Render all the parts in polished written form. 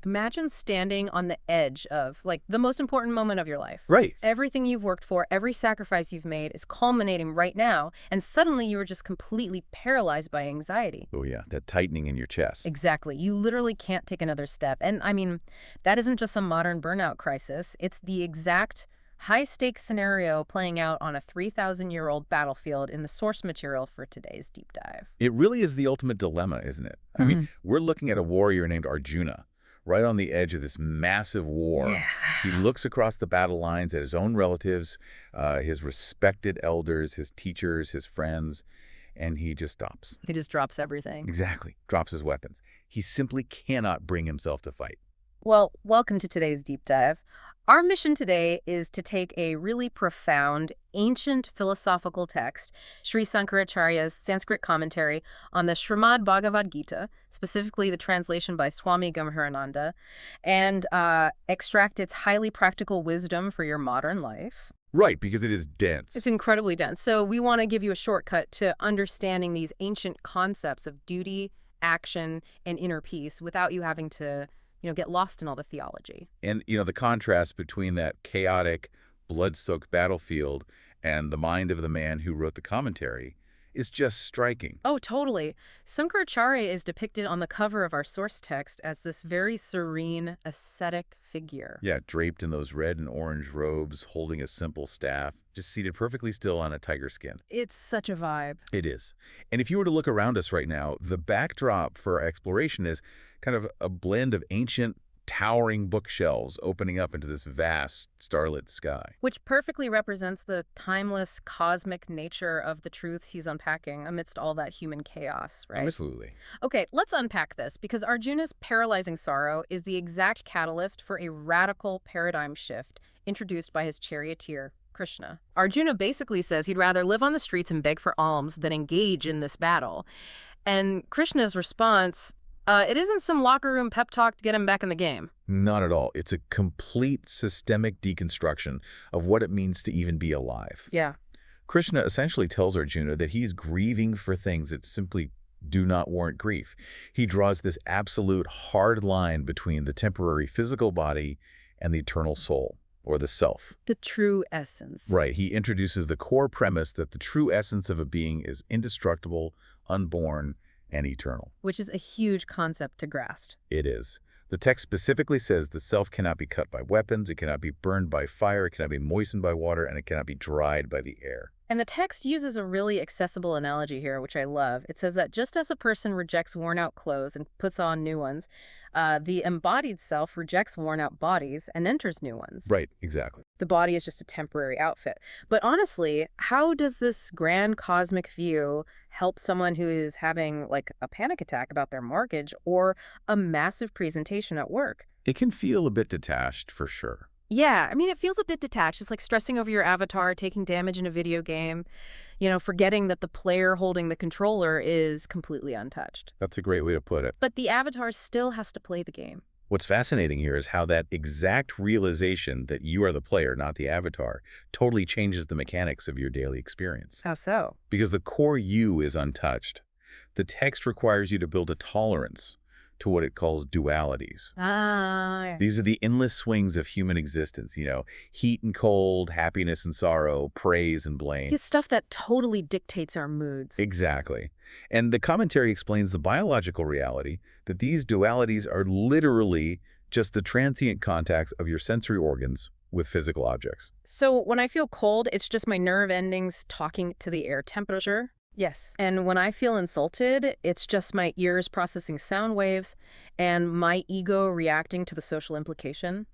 Imagine standing on the edge of, like, the most important moment of your life. Right. Everything you've worked for, every sacrifice you've made is culminating right now, and suddenly you are just completely paralyzed by anxiety. Oh, yeah, that tightening in your chest. Exactly. You literally can't take another step. And I mean, that isn't just a modern burnout crisis. It's the exact high-stakes scenario playing out on a 3,000-year-old battlefield in the source material for today's deep dive. It really is the ultimate dilemma, isn't it? I mean, we're looking at a warrior named Arjuna, right on the edge of this massive war. Yeah. He looks across the battle lines at his own relatives, his respected elders, his teachers, his friends, and he just stops. He just drops everything. Exactly. Drops his weapons. He simply cannot bring himself to fight. Well, welcome to today's deep dive. Our mission today is to take a really profound, ancient philosophical text, Sri Sankaracharya's Sanskrit commentary on the Srimad Bhagavat Gita, specifically the translation by Swami Gambhirananda, and extract its highly practical wisdom for your modern life. Right, because it is dense. It's incredibly dense. So we want to give you a shortcut to understanding these ancient concepts of duty, action, and inner peace without you having to get lost in all the theology. And, the contrast between that chaotic, blood-soaked battlefield and the mind of the man who wrote the commentary is just striking. Oh, totally. Sankaracharya is depicted on the cover of our source text as this very serene, ascetic figure. Yeah, draped in those red and orange robes, holding a simple staff, just seated perfectly still on a tiger skin. It's such a vibe. It is. And if you were to look around us right now, the backdrop for our exploration is kind of a blend of ancient, towering bookshelves opening up into this vast, starlit sky. Which perfectly represents the timeless, cosmic nature of the truths he's unpacking amidst all that human chaos, right? Absolutely. Okay, let's unpack this, because Arjuna's paralyzing sorrow is the exact catalyst for a radical paradigm shift introduced by his charioteer, Krishna. Arjuna basically says he'd rather live on the streets and beg for alms than engage in this battle. And Krishna's response, it isn't some locker room pep talk to get him back in the game. Not at all. It's a complete systemic deconstruction of what it means to even be alive. Yeah. Krishna essentially tells Arjuna that he's grieving for things that simply do not warrant grief. He draws this absolute hard line between the temporary physical body and the eternal soul, or the self. The true essence. Right. He introduces the core premise that the true essence of a being is indestructible, unborn, and eternal. Which is a huge concept to grasp. It is. The text specifically says the self cannot be cut by weapons, it cannot be burned by fire, it cannot be moistened by water, and it cannot be dried by the air. And the text uses a really accessible analogy here, which I love. It says that just as a person rejects worn-out clothes and puts on new ones, the embodied self rejects worn-out bodies and enters new ones. Right, exactly. The body is just a temporary outfit. But honestly, how does this grand cosmic view help someone who is having, like, a panic attack about their mortgage or a massive presentation at work? It can feel a bit detached, for sure. Yeah, I mean, it feels a bit detached. It's like stressing over your avatar, taking damage in a video game, forgetting that the player holding the controller is completely untouched. That's a great way to put it. But the avatar still has to play the game. What's fascinating here is how that exact realization that you are the player, not the avatar, totally changes the mechanics of your daily experience. How so? Because the core you is untouched. The text requires you to build a tolerance to what it calls dualities. Ah. These are the endless swings of human existence, heat and cold, happiness and sorrow, praise and blame. It's stuff that totally dictates our moods. Exactly. And the commentary explains the biological reality that these dualities are literally just the transient contacts of your sensory organs with physical objects. So when I feel cold, it's just my nerve endings talking to the air temperature? Yes. And when I feel insulted, it's just my ears processing sound waves and my ego reacting to the social implication.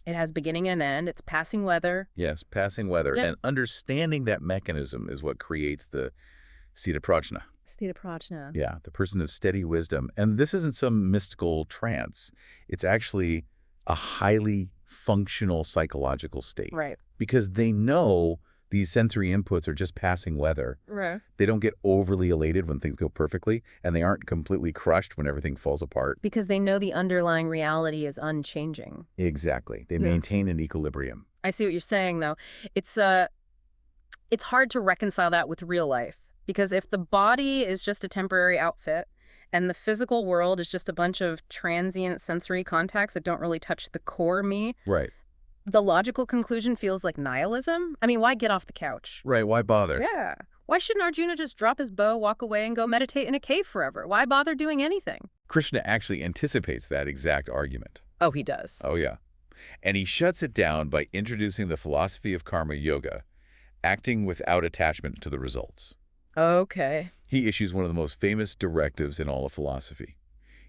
It has beginning and end. It's passing weather. Yes, passing weather. Yeah. And understanding that mechanism is what creates the Sthita Prajna. Sthita Prajna. Yeah, the person of steady wisdom. And this isn't some mystical trance. It's actually a highly functional psychological state. Right. Because they know these sensory inputs are just passing weather. Right. They don't get overly elated when things go perfectly, and they aren't completely crushed when everything falls apart. Because they know the underlying reality is unchanging. Exactly. They maintain an equilibrium. I see what you're saying, though. It's hard to reconcile that with real life. Because if the body is just a temporary outfit And the physical world is just a bunch of transient sensory contacts that don't really touch the core me. Right. The logical conclusion feels like nihilism. I mean, why get off the couch? Right, why bother? Yeah. Why shouldn't Arjuna just drop his bow, walk away, and go meditate in a cave forever? Why bother doing anything? Krishna actually anticipates that exact argument. Oh, he does. Oh, yeah. And he shuts it down by introducing the philosophy of karma yoga, acting without attachment to the results. Okay. He issues one of the most famous directives in all of philosophy.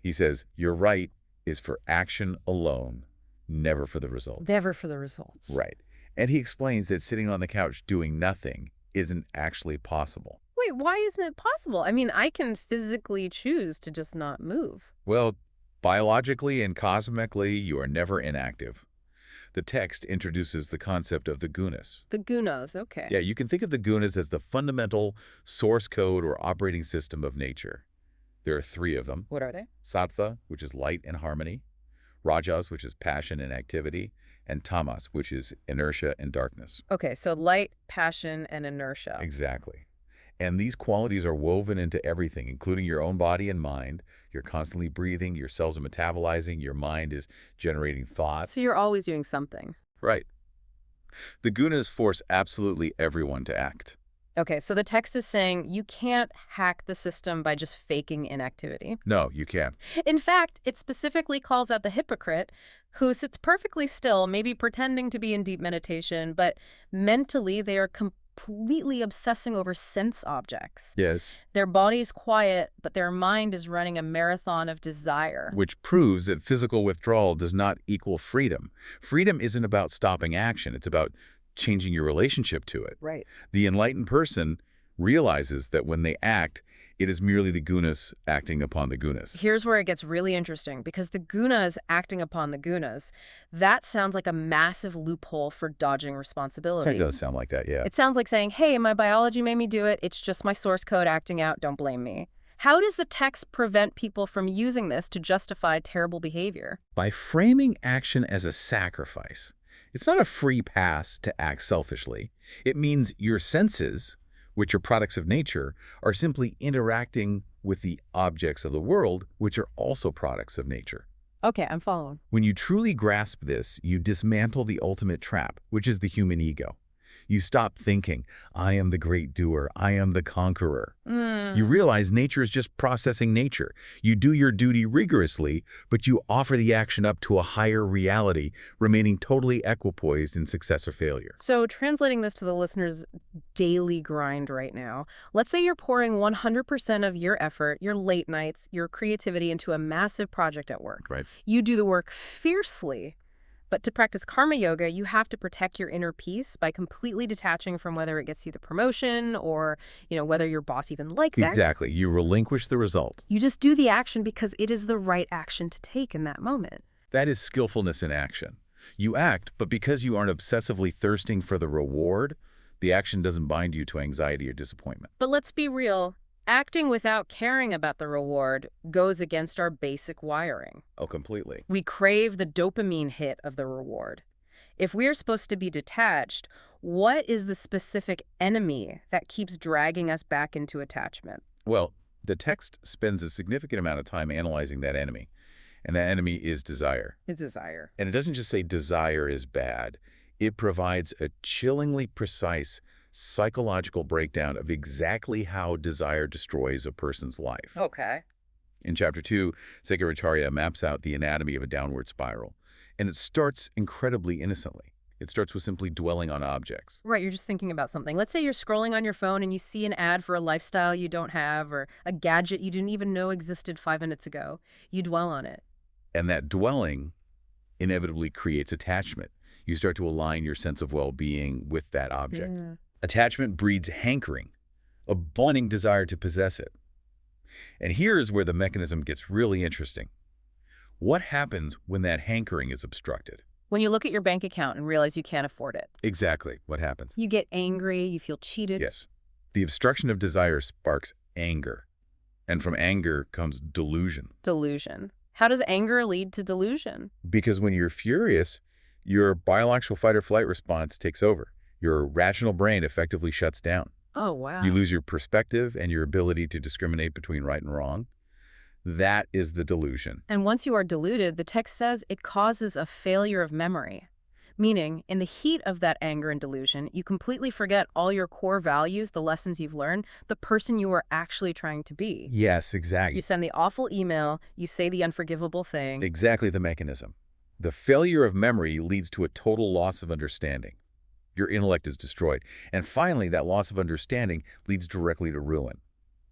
He says, your right is for action alone, never for the results. Never for the results. Right. And he explains that sitting on the couch doing nothing isn't actually possible. Wait, why isn't it possible? I mean, I can physically choose to just not move. Well, biologically and cosmically, you are never inactive. The text introduces the concept of the gunas. The gunas, okay. Yeah, you can think of the gunas as the fundamental source code or operating system of nature. There are 3 of them. What are they? Sattva, which is light and harmony. Rajas, which is passion and activity. And tamas, which is inertia and darkness. Okay, so light, passion, and inertia. Exactly. And these qualities are woven into everything, including your own body and mind. You're constantly breathing, your cells are metabolizing, your mind is generating thoughts. So you're always doing something. Right. The gunas force absolutely everyone to act. Okay, so the text is saying you can't hack the system by just faking inactivity. No, you can't. In fact, it specifically calls out the hypocrite who sits perfectly still, maybe pretending to be in deep meditation, but mentally they are completely obsessing over sense objects. Yes. Their body's quiet, but their mind is running a marathon of desire. Which proves that physical withdrawal does not equal freedom. Freedom isn't about stopping action. It's about changing your relationship to it. Right. The enlightened person realizes that when they act, it is merely the gunas acting upon the gunas. Here's where it gets really interesting, because the gunas acting upon the gunas, that sounds like a massive loophole for dodging responsibility. It does sound like that, yeah. It sounds like saying, hey, my biology made me do it. It's just my source code acting out. Don't blame me. How does the text prevent people from using this to justify terrible behavior? By framing action as a sacrifice. It's not a free pass to act selfishly. It means your senses, which are products of nature, are simply interacting with the objects of the world, which are also products of nature. Okay, I'm following. When you truly grasp this, you dismantle the ultimate trap, which is the human ego. You stop thinking, I am the great doer, I am the conqueror. You realize nature is just processing nature. You do your duty rigorously, but you offer the action up to a higher reality, remaining totally equipoised in success or failure. So translating this to the listener's daily grind right now, let's say you're pouring 100% of your effort, your late nights, your creativity into a massive project at work. Right. You do the work fiercely. But to practice karma yoga, you have to protect your inner peace by completely detaching from whether it gets you the promotion or, whether your boss even likes that. Exactly. You relinquish the result. You just do the action because it is the right action to take in that moment. That is skillfulness in action. You act, but because you aren't obsessively thirsting for the reward, the action doesn't bind you to anxiety or disappointment. But let's be real. Acting without caring about the reward goes against our basic wiring. Oh, completely. We crave the dopamine hit of the reward. If we're supposed to be detached, what is the specific enemy that keeps dragging us back into attachment? Well, the text spends a significant amount of time analyzing that enemy, and that enemy is desire. It's desire. And it doesn't just say desire is bad. It provides a chillingly precise psychological breakdown of exactly how desire destroys a person's life. Okay. In Chapter 2, Sankhya maps out the anatomy of a downward spiral, and it starts incredibly innocently. It starts with simply dwelling on objects. Right, you're just thinking about something. Let's say you're scrolling on your phone and you see an ad for a lifestyle you don't have or a gadget you didn't even know existed 5 minutes ago. You dwell on it. And that dwelling inevitably creates attachment. You start to align your sense of well-being with that object. Yeah. Attachment breeds hankering, a burning desire to possess it. And here's where the mechanism gets really interesting. What happens when that hankering is obstructed? When you look at your bank account and realize you can't afford it. Exactly. What happens? You get angry, you feel cheated. Yes. The obstruction of desire sparks anger. And from anger comes delusion. Delusion. How does anger lead to delusion? Because when you're furious, your biological fight or flight response takes over. Your rational brain effectively shuts down. Oh, wow. You lose your perspective and your ability to discriminate between right and wrong. That is the delusion. And once you are deluded, the text says it causes a failure of memory. Meaning, in the heat of that anger and delusion, you completely forget all your core values, the lessons you've learned, the person you are actually trying to be. Yes, You exactly. send the awful email, you say the unforgivable thing. Exactly the mechanism. The failure of memory leads to a total loss of understanding. Your intellect is destroyed. And finally, that loss of understanding leads directly to ruin.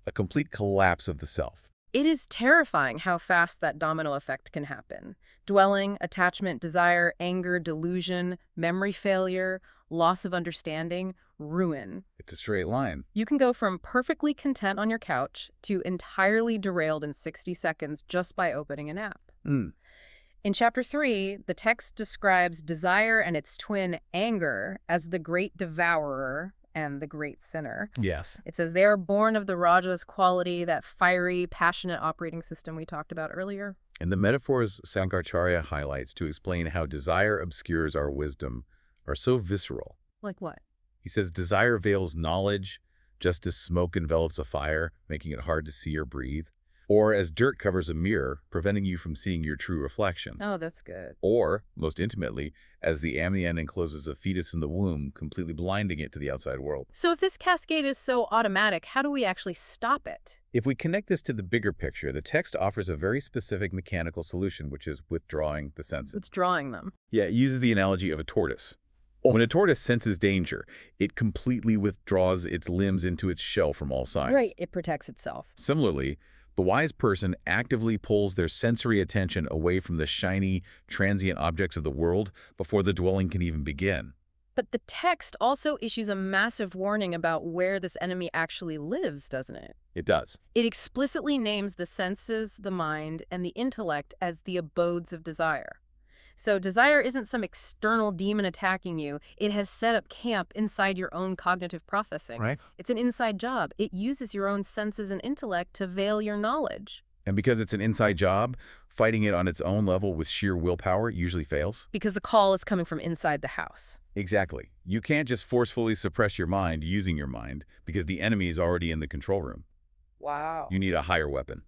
A complete collapse of the self. It is terrifying how fast that domino effect can happen. Dwelling, attachment, desire, anger, delusion, memory failure, loss of understanding, ruin. It's a straight line. You can go from perfectly content on your couch to entirely derailed in 60 seconds just by opening an app. In Chapter 3, the text describes desire and its twin, anger, as the great devourer and the great sinner. Yes. It says they are born of the Raja's quality, that fiery, passionate operating system we talked about earlier. And the metaphors Sankaracharya highlights to explain how desire obscures our wisdom are so visceral. Like what? He says desire veils knowledge, just as smoke envelops a fire, making it hard to see or breathe. Or as dirt covers a mirror, preventing you from seeing your true reflection. Oh, that's good. Or, most intimately, as the amnion encloses a fetus in the womb, completely blinding it to the outside world. So if this cascade is so automatic, how do we actually stop it? If we connect this to the bigger picture, the text offers a very specific mechanical solution, which is withdrawing the senses. It's drawing them. Yeah, it uses the analogy of a tortoise. When a tortoise senses danger, it completely withdraws its limbs into its shell from all sides. Right, it protects itself. Similarly, the wise person actively pulls their sensory attention away from the shiny, transient objects of the world before the dwelling can even begin. But the text also issues a massive warning about where this enemy actually lives, doesn't it? It does. It explicitly names the senses, the mind, and the intellect as the abodes of desire. So desire isn't some external demon attacking you. It has set up camp inside your own cognitive processing. Right. It's an inside job. It uses your own senses and intellect to veil your knowledge. And because it's an inside job, fighting it on its own level with sheer willpower usually fails. Because the call is coming from inside the house. Exactly. You can't just forcefully suppress your mind using your mind because the enemy is already in the control room. Wow. You need a higher weapon.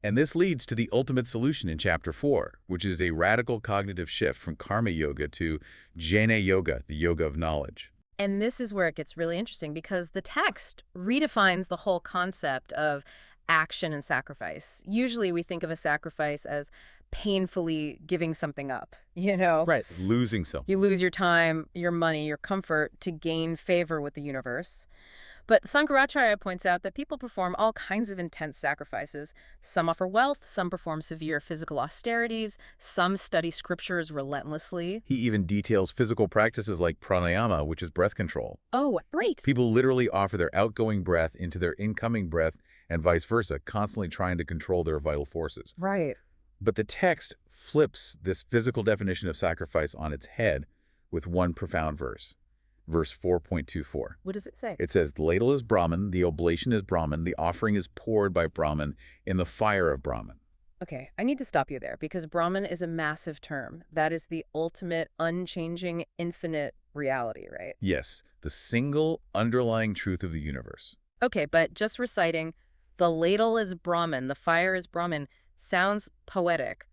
And this leads to the ultimate solution in Chapter 4, which is a radical cognitive shift from karma yoga to jnana yoga, the yoga of knowledge. And this is where it gets really interesting because the text redefines the whole concept of action and sacrifice. Usually we think of a sacrifice as painfully giving something up, Right. Losing something. You lose your time, your money, your comfort to gain favor with the universe. But Sankaracharya points out that people perform all kinds of intense sacrifices. Some offer wealth, some perform severe physical austerities, some study scriptures relentlessly. He even details physical practices like pranayama, which is breath control. Oh, great. People literally offer their outgoing breath into their incoming breath and vice versa, constantly trying to control their vital forces. Right. But the text flips this physical definition of sacrifice on its head with one profound verse. Verse 4.24. What does it say? It says, the ladle is Brahman, the oblation is Brahman, the offering is poured by Brahman in the fire of Brahman. Okay, I need to stop you there because Brahman is a massive term. That is the ultimate, unchanging, infinite reality, right? Yes, the single underlying truth of the universe. Okay, but just reciting, the ladle is Brahman, the fire is Brahman, sounds poetic.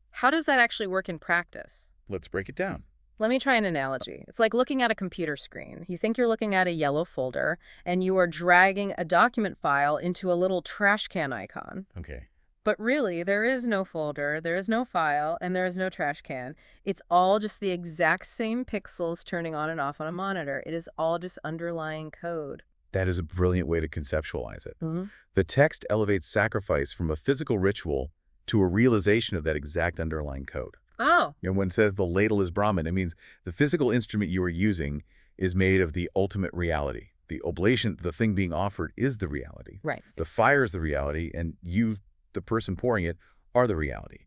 How does that actually work in practice? Let's break it down. Let me try an analogy. It's like looking at a computer screen. You think you're looking at a yellow folder, and you are dragging a document file into a little trash can icon. Okay. But really, there is no folder, there is no file, and there is no trash can. It's all just the exact same pixels turning on and off on a monitor. It is all just underlying code. That is a brilliant way to conceptualize it. Mm-hmm. The text elevates sacrifice from a physical ritual to a realization of that exact underlying code. Oh. And when it says the ladle is Brahman, it means the physical instrument you are using is made of the ultimate reality. The oblation, the thing being offered, is the reality. Right. The fire is the reality, and you, the person pouring it, are the reality.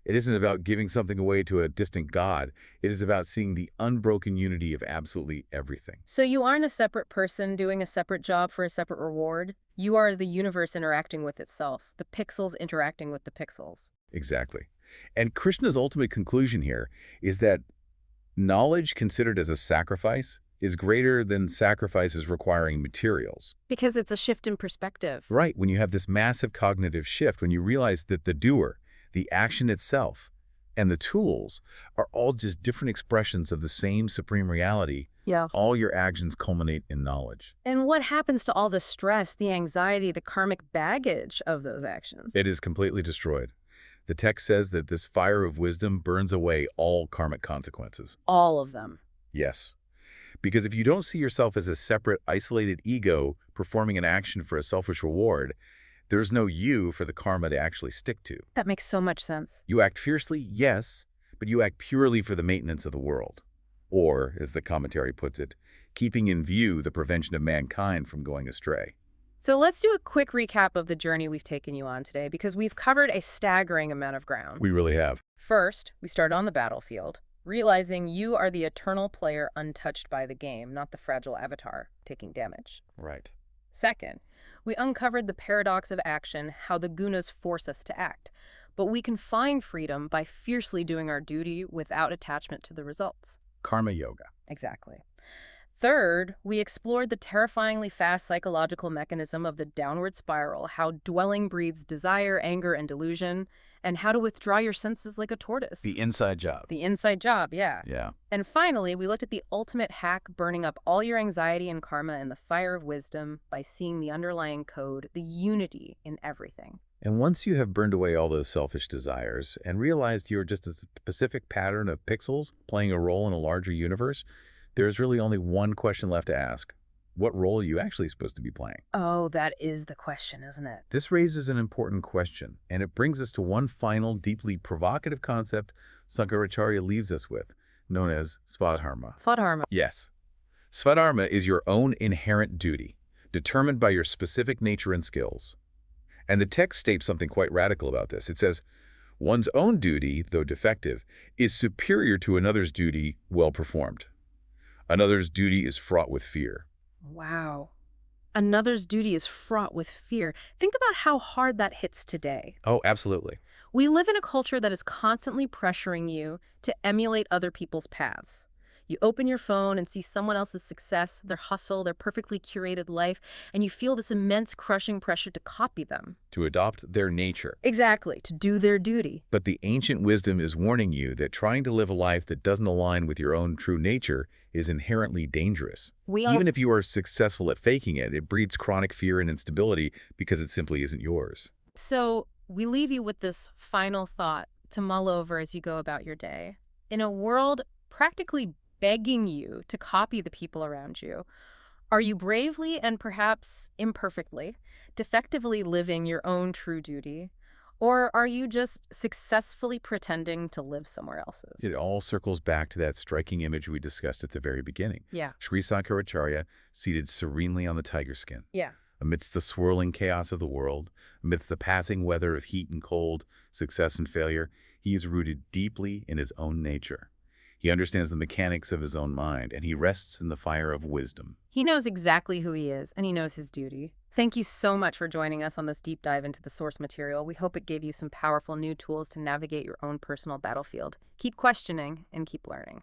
It isn't about giving something away to a distant god. It is about seeing the unbroken unity of absolutely everything. So you aren't a separate person doing a separate job for a separate reward. You are the universe interacting with itself, the pixels interacting with the pixels. Exactly. And Krishna's ultimate conclusion here is that knowledge considered as a sacrifice is greater than sacrifices requiring materials. Because it's a shift in perspective. Right, when you have this massive cognitive shift, when you realize that the doer, the action itself, and the tools are all just different expressions of the same supreme reality, Yeah. all your actions culminate in knowledge. And what happens to all the stress, the anxiety, the karmic baggage of those actions? It is completely destroyed. The text says that this fire of wisdom burns away all karmic consequences. All of them. Yes. Because if you don't see yourself as a separate, isolated ego performing an action for a selfish reward, there's no you for the karma to actually stick to. That makes so much sense. You act fiercely, yes, but you act purely for the maintenance of the world. Or, as the commentary puts it, keeping in view the prevention of mankind from going astray. So let's do a quick recap of the journey we've taken you on today, because we've covered a staggering amount of ground. We really have. First, we started on the battlefield, realizing you are the eternal player untouched by the game, not the fragile avatar taking damage. Right. Second, we uncovered the paradox of action, how the gunas force us to act. But we can find freedom by fiercely doing our duty without attachment to the results. Karma yoga. Exactly. Third, we explored the terrifyingly fast psychological mechanism of the downward spiral, how dwelling breeds desire, anger, and delusion, and how to withdraw your senses like a tortoise. The inside job. The inside job, yeah. Yeah. And finally, we looked at the ultimate hack, burning up all your anxiety and karma in the fire of wisdom by seeing the underlying code, the unity in everything. And once you have burned away all those selfish desires and realized you're just a specific pattern of pixels playing a role in a larger universe, there's really only one question left to ask. What role are you actually supposed to be playing? Oh, that is the question, isn't it? This raises an important question, and it brings us to one final, deeply provocative concept Sankaracharya leaves us with, known as svadharma. Svadharma. Yes. Svadharma is your own inherent duty, determined by your specific nature and skills. And the text states something quite radical about this. It says, one's own duty, though defective, is superior to another's duty well performed. Another's duty is fraught with fear. Wow. Another's duty is fraught with fear. Think about how hard that hits today. Oh, absolutely. We live in a culture that is constantly pressuring you to emulate other people's paths. You open your phone and see someone else's success, their hustle, their perfectly curated life, and you feel this immense crushing pressure to copy them. To adopt their nature. Exactly, to do their duty. But the ancient wisdom is warning you that trying to live a life that doesn't align with your own true nature is inherently dangerous. Even if you are successful at faking it, it breeds chronic fear and instability because it simply isn't yours. So we leave you with this final thought to mull over as you go about your day. In a world practically begging you to copy the people around you, are you bravely and perhaps imperfectly, defectively living your own true duty? Or are you just successfully pretending to live somewhere else's? It all circles back to that striking image we discussed at the very beginning. Yeah. Sri Sankaracharya seated serenely on the tiger skin. Yeah. Amidst the swirling chaos of the world, amidst the passing weather of heat and cold, success and failure, he is rooted deeply in his own nature. He understands the mechanics of his own mind, and he rests in the fire of wisdom. He knows exactly who he is, and he knows his duty. Thank you so much for joining us on this deep dive into the source material. We hope it gave you some powerful new tools to navigate your own personal battlefield. Keep questioning and keep learning.